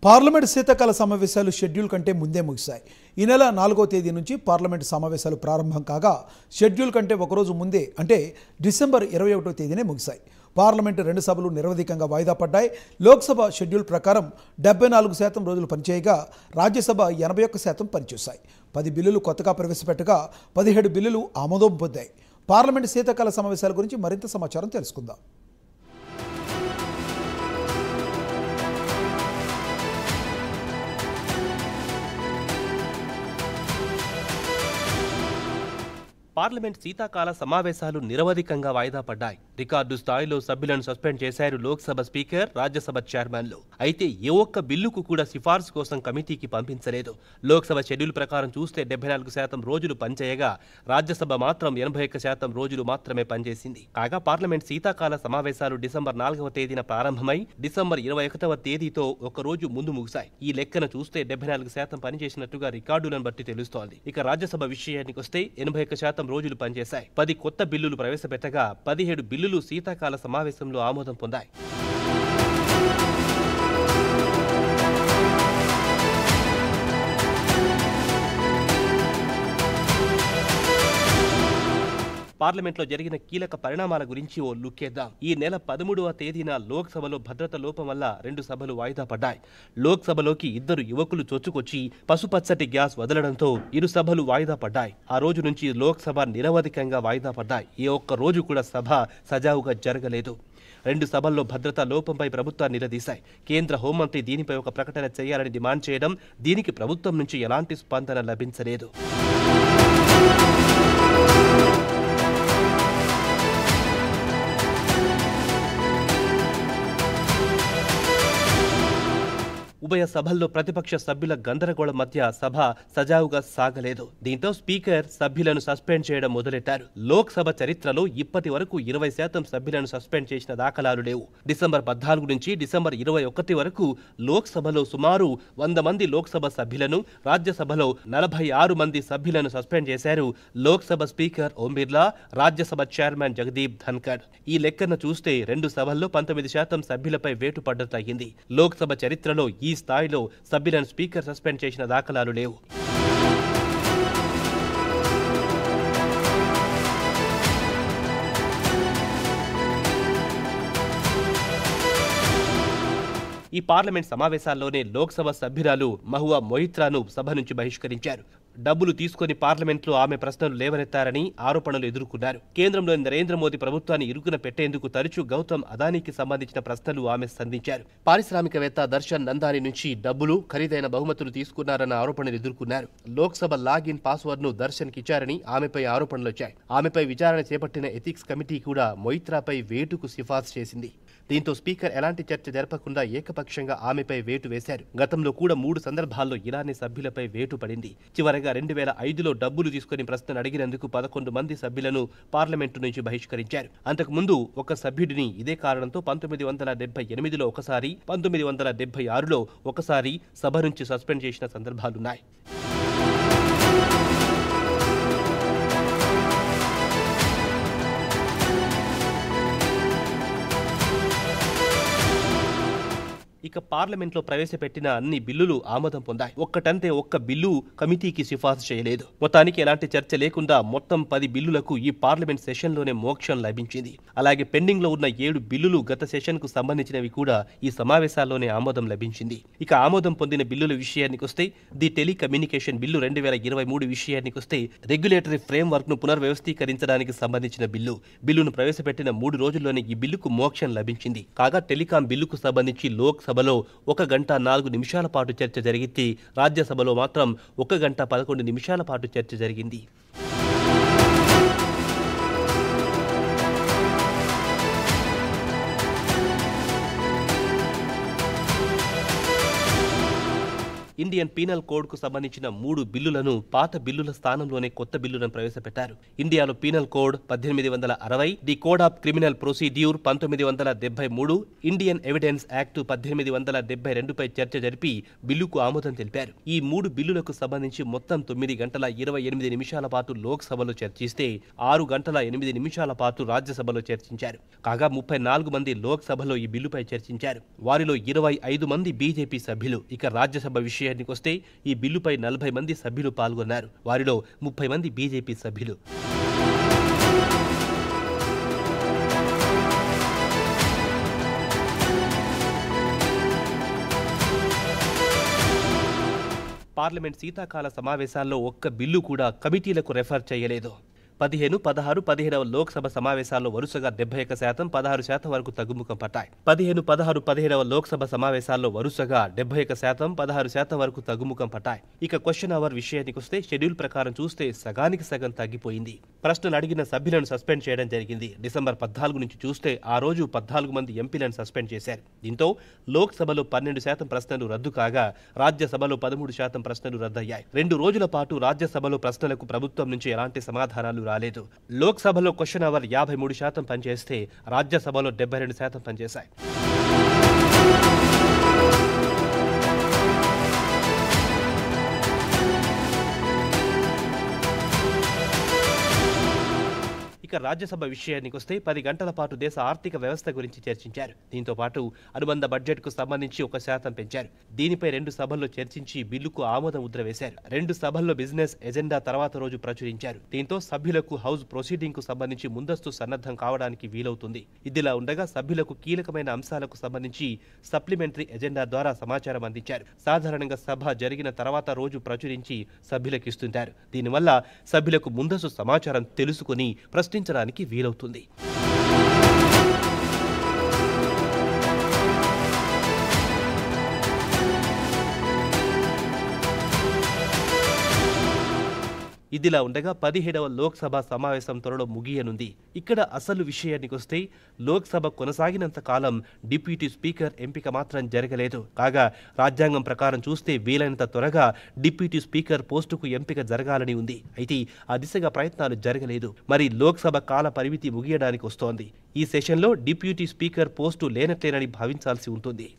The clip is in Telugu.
పార్లమెంట్ శీతాకాల సమావేశాలు షెడ్యూల్ కంటే ముందే ముగిశాయి. ఈ నెల 4వ తేదీ నుంచి పార్లమెంట్ సమావేశాలు ప్రారంభం కాగా షెడ్యూల్ కంటే ఒకరోజు ముందే అంటే డిసెంబర్ 21వ తేదీనే ముగిశాయి. పార్లమెంటు 2 సభలు నిరవధికంగా వాయిదా పడ్డాయి. లోక్సభ షెడ్యూల్ ప్రకారం 74% రోజులు పనిచేయగా రాజ్యసభ 81% పనిచేశాయి. 10 బిల్లులు కొత్తగా ప్రవేశపెట్టగా 17 బిల్లులు ఆమోదం పొందాయి. పార్లమెంట్ శీతాకాల సమావేశాల గురించి మరింత సమాచారం తెలుసుకుందాం. పార్లమెంట్ శీతాకాల సమావేశాలు నిరవధికంగా వాయిదా పడ్డాయి. రికార్డు స్థాయిలో సభ్యులను సస్పెండ్ చేశారు లోక్సభ స్పీకర్, రాజ్యసభ చైర్మన్లు. అయితే ఏ ఒక్క బిల్లుకు కూడా సిఫార్సు కోసం కమిటీకి పంపించలేదు. లోక్సభ షెడ్యూల్ ప్రకారం చూస్తే 74% రోజులు పనిచేయగా రాజ్యసభ మాత్రం 81% రోజులు మాత్రమే పనిచేసింది. కాగా పార్లమెంట్ శీతాకాల సమావేశాలు డిసెంబర్ 4వ తేదీన ప్రారంభమై డిసెంబర్ 21వ తేదీతో ఒక రోజు ముందు ముగిశాయి. ఈ లెక్కన చూస్తే 74% పనిచేసినట్టుగా రికార్డులను బట్టి తెలుస్తోంది. ఇక రాజ్యసభ విషయానికి వస్తే 81% రోజులు పనిచేశాయి. 10 కొత్త బిల్లులు ప్రవేశపెట్టగా 17 బిల్లులు శీతాకాల సమావేశంలో ఆమోదం పొందాయి. పార్లమెంట్లో జరిగిన కీలక పరిణామాల గురించి ఓ లుక్కేద్దాం. ఈ నెల 13వ తేదీన లోక్సభలో భద్రత లోపం వల్ల 2 సభలు వాయిదా పడ్డాయి. లోక్సభలోకి 2 యువకులు చొచ్చుకొచ్చి పసుపచ్చటి గ్యాస్ వదలడంతో 2 సభలు వాయిదా పడ్డాయి. ఆ రోజు నుంచి లోక్సభ నిరవధికంగా వాయిదా పడ్డాయి. ఏ ఒక్క రోజు కూడా సభ సజావుగా జరగలేదు. 2 సభల్లో భద్రతా లోపంపై ప్రభుత్వాన్ని నిలదీశాయి. కేంద్ర హోంమంత్రి దీనిపై ఒక ప్రకటన చేయాలని డిమాండ్ చేయడం, దీనికి ప్రభుత్వం నుంచి ఎలాంటి స్పందన లభించలేదు. ఉభయ సభల్లో ప్రతిపక్ష సభ్యుల గందరగోళం మధ్య సభ సజావుగా సాగలేదు. దీంతో స్పీకర్ సభ్యులను సస్పెండ్ చేయడం మొదలెట్టారు. లోక్సభ చరిత్రలో ఇప్పటి వరకు 20% సభ్యులను సస్పెండ్ చేసిన దాఖలాలు లేవు. డిసెంబర్ 14 నుంచి డిసెంబర్ 21 వరకు లోక్సభలో సుమారు 100 మంది లోక్సభ సభ్యులను, రాజ్యసభలో 46 మంది సభ్యులను సస్పెండ్ చేశారు లోక్సభ స్పీకర్ ఓం బిర్లా, రాజ్యసభ చైర్మన్ జగదీప్ ధన్కర్. ఈ లెక్కన చూస్తే 2 సభల్లో 19% సభ్యులపై వేటు పడ్డట్టు అయ్యింది. లోక్సభ చరిత్రలో ఈ స్థాయిలో సభ్యులను స్పీకర్ సస్పెండ్ చేసిన దాఖలాలు లేవు. ఈ పార్లమెంట్ సమావేశాల్లోనే లోక్సభ సభ్యురాలు మహువా మొయిత్రాను సభ నుంచి బహిష్కరించారు. డబ్బులు తీసుకుని పార్లమెంట్లో ఆమె ప్రశ్నలు లేవనెత్తారని ఆరోపణలు ఎదుర్కొన్నారు. కేంద్రంలోని నరేంద్ర మోదీ ప్రభుత్వాన్ని ఇరుకున పెట్టేందుకు తరచూ గౌతమ్ అదానీకి సంబంధించిన ప్రశ్నలు ఆమె సంధించారు. పారిశ్రామికవేత్త దర్శన్ నందాని నుంచి డబ్బులు, ఖరీదైన బహుమతులు తీసుకున్నారన్న ఆరోపణలు ఎదుర్కొన్నారు. లోక్సభ లాగిన్ పాస్వర్డ్ ను దర్శన్ కిచ్చారని ఆమెపై ఆరోపణలు వచ్చాయి. ఆమెపై విచారణ చేపట్టిన ఎథిక్స్ కమిటీ కూడా మొయిత్రాపై వేటుకు సిఫార్సు చేసింది. దీంతో స్పీకర్ ఎలాంటి చర్చ జరపకుండా ఏకపక్షంగా ఆమెపై వేటు వేశారు. గతంలో కూడా 3 సందర్భాల్లో ఇలానే సభ్యులపై వేటు పడింది. చివరగా 2005లో డబ్బులు తీసుకుని ప్రశ్నలు అడిగినందుకు 11 మంది సభ్యులను పార్లమెంటు నుంచి బహిష్కరించారు. అంతకుముందు ఒక సభ్యుడిని ఇదే కారణంతో 1978లో ఒకసారి, 1976లో ఒకసారి సభ నుంచి సస్పెండ్ చేసిన సందర్భాలున్నాయి. ఇక పార్లమెంట్లో ప్రవేశపెట్టిన అన్ని బిల్లులు ఆమోదం పొందాయి. ఒక్కటంతే ఒక్క బిల్లు కమిటీకి సిఫార్సు చేయలేదు. మొత్తానికి ఎలాంటి చర్చ లేకుండా మొత్తం 10 బిల్లులకు ఈ పార్లమెంట్ సెషన్లోనే మోక్షం లభించింది. అలాగే పెండింగ్ లో ఉన్న 7 బిల్లులు గత సెషన్ కు సంబంధించినవి కూడా ఈ సమావేశాల్లోనే ఆమోదం లభించింది. ఇక ఆమోదం పొందిన బిల్లుల విషయానికి వస్తే ది టెలికమ్యూనికేషన్ బిల్లు 2023 విషయానికి వస్తే రెగ్యులేటరీ ఫ్రేమ్ వర్క్ ను పునర్వ్యవస్థీకరించడానికి సంబంధించిన బిల్లును ప్రవేశపెట్టిన 3 రోజుల్లోనే ఈ బిల్లుకు మోక్షం లభించింది. కాగా టెలికాం బిల్లుకు సంబంధించి లోక్సభలో 1 గంట 4 నిమిషాల పాటు చర్చ జరిగింది. రాజ్యసభలో మాత్రం 1 గంట 11 నిమిషాల పాటు చర్చ జరిగింది. ఇండియన్ పీనల్ కోడ్ కు సంబంధించిన 3 బిల్లులను పాత బిల్లుల స్థానంలోనే కొత్త బిల్లులను ప్రవేశపెట్టారు. ఇండియాలో penal code 1860, the code of criminal procedure 1973, Indian evidence act 1872పై చర్చ జరిపి బిల్లుకు ఆమోదం తెలిపారు. ఈ 3 బిల్లులకు సంబంధించి మొత్తం 9 గంటల 28 నిమిషాల పాటు లోక్సభలో చర్చిస్తే 6 గంటల 8 నిమిషాల పాటు రాజ్యసభలో చర్చించారు. కాగా 34 మంది లోక్సభలో ఈ బిల్లుపై చర్చించారు. వారిలో 25 మంది బీజేపీ సభ్యులు. ఇక రాజ్యసభ విషయానికొస్తే ఈ బిల్లుపై 40 మంది సభ్యులు పాల్గొన్నారు. వారిలో 30 మంది బీజేపీ సభ్యులు. పార్లమెంట్ శీతాకాల సమావేశాల్లో ఒక్క బిల్లు కూడా కమిటీలకు రెఫర్ చేయలేదు. 15, 16, 17వ లోక్సభ సమావేశాల్లో వరుసగా 71%, 16% వరకు తగ్గుముఖం పట్టాయి. 15, 16, 17వ లోక్సభ సమావేశాల్లో వరుసగా 71%, 16% వరకు తగ్గుముఖం పట్టాయి. ఇక క్వశ్చన్ అవర్ విషయానికొస్తే షెడ్యూల్ ప్రకారం చూస్తే సగానికి సగం తగ్గిపోయింది. ప్రశ్నలు అడిగిన సభ్యులను సస్పెండ్ చేయడం జరిగింది. డిసెంబర్ 14 నుంచి చూస్తే ఆ రోజు 14 మంది ఎంపీలను సస్పెండ్ చేశారు. దీంతో లోక్సభలో 12% ప్రశ్నలు రద్దు కాగా రాజ్యసభలో 13% ప్రశ్నలు రద్దయ్యాయి. 2 రోజుల పాటు రాజ్యసభలో ప్రశ్నలకు ప్రభుత్వం నుంచి ఎలాంటి సమాధానాలు రాలేదు. లోక్సభలో క్వశ్చన్ అవర్ 53% పనిచేస్తే రాజ్యసభలో 72% పనిచేశాయి. ఇక రాజ్యసభ విషయానికొస్తే 10 గంటల పాటు దేశ ఆర్థిక వ్యవస్థ గురించి చర్చించారు. దీంతో పాటు అనుబంధ బడ్జెట్ కు సంబంధించి 1% పెంచారు. దీనిపై 2 సభల్లో చర్చించి బిల్లుకు ఆమోద ముద్ర వేశారు. 2 సభల్లో బిజినెస్ ఎజెండా తర్వాత రోజు ప్రచురించారు. దీంతో సభ్యులకు హౌస్ ప్రొసీడింగ్ కు సంబంధించి ముందస్తు సన్నద్ధం కావడానికి వీలవుతుంది. ఇదిలా ఉండగా సభ్యులకు కీలకమైన అంశాలకు సంబంధించి సప్లిమెంటరీ ఎజెండా ద్వారా సమాచారం అందించారు. సాధారణంగా సభ జరిగిన తర్వాత రోజు ప్రచురించి సభ్యులకు ఇస్తుంటారు. దీనివల్ల సభ్యులకు ముందస్తు సమాచారం తెలుసుకుని ప్రశ్నించడానికి వీలవుతుంది. ఇదిలా ఉండగా 17వ లోక్సభ సమావేశం త్వరలో ముగియనుంది. ఇక్కడ అసలు విషయానికొస్తే లోక్సభ కొనసాగినంత కాలం డిప్యూటీ స్పీకర్ ఎంపిక మాత్రం జరగలేదు. కాగా రాజ్యాంగం ప్రకారం చూస్తే వీలైనంత త్వరగా డిప్యూటీ స్పీకర్ పోస్టుకు ఎంపిక జరగాలని ఉంది. అయితే ఆ దిశగా ప్రయత్నాలు జరగలేదు. మరి లోక్సభ కాల పరిమితి ముగియడానికి వస్తోంది. ఈ సెషన్లో డిప్యూటీ స్పీకర్ పోస్టు లేనట్లేనని భావించాల్సి ఉంటుంది.